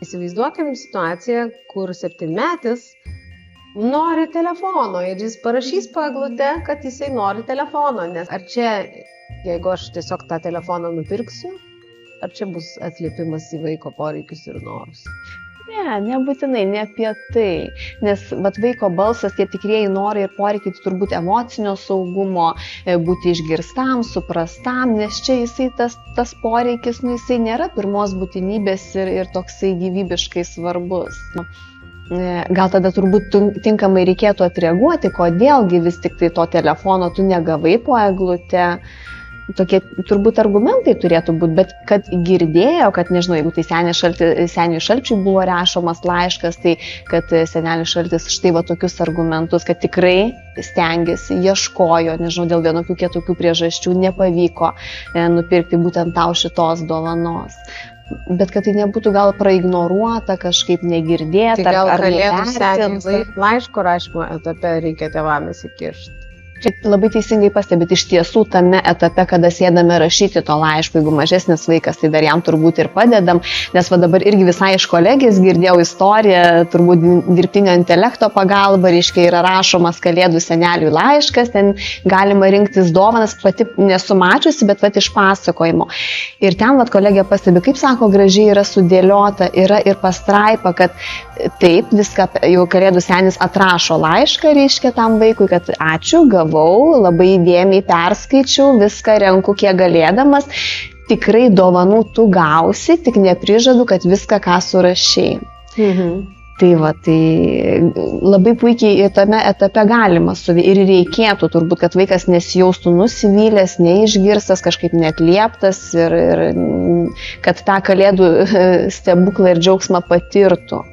Įsivaizduokim situaciją, kur 7-metis nori telefono ir jis parašys po eglute, kad jisai nori telefono, nes ar čia, jeigu aš tiesiog tą telefoną nupirksiu, ar čia bus atliepimas į vaiko poreikius ir norus? Ne, nebūtinai, ne apie tai, nes vaiko balsas, tie tikrieji norai ir poreikiai turbūt emocinio saugumo, būti išgirstam, suprastam, nes čia jisai tas poreikis, jisai nėra pirmos būtinybės ir toksai gyvybiškai svarbus. Gal tada turbūt tinkamai reikėtų atreaguoti, kodėlgi vis tik tai to telefono tu negavai po eglute. Tokie turbūt argumentai turėtų būti, bet kad girdėjo, kad nežinau, jeigu tai seniui Šalčiui buvo rašomas laiškas, tai kad senelis Šaltis štai va tokius argumentus, kad tikrai stengiasi, ieškojo, nežinau, dėl vienokių kitokių priežasčių nepavyko nupirkti būtent tau šitos dovanos. Bet kad tai nebūtų gal praignoruota, kažkaip negirdėta, tai gal ar kalėdų seniui laiško rašymo etape reikia tėvams įkišti. Čia labai teisingai pastebėt, iš tiesų tame etape, kada sėdame rašyti to laiško, jeigu mažesnis vaikas, tai dar jam turbūt ir padedam, nes va dabar irgi visai iš kolegės girdėjau istoriją, turbūt dirbtinio intelekto pagalba, reiškia yra rašomas kalėdų seneliui laiškas, ten galima rinktis dovanas, pati nesu mačiusi, bet iš pasakojimo. Ir ten kolegė pastebi, kaip sako, gražiai yra sudėliota, yra ir pastraipa, kad taip, viską jau kalėdų senis atrašo laišką, reiškia tam vaikui, kad ačiū, gavau, labai įdėmiai perskaičiau, viską renku kiek galėdamas, tikrai dovanų tu gausi, tik neprižadu, kad viską, ką surašei. Tai labai puikiai tame etape galima ir reikėtų turbūt, kad vaikas nesijaustų nusivylęs, neišgirstas, kažkaip neatlieptas ir kad tą kalėdų stebuklą ir džiaugsmą patirtų.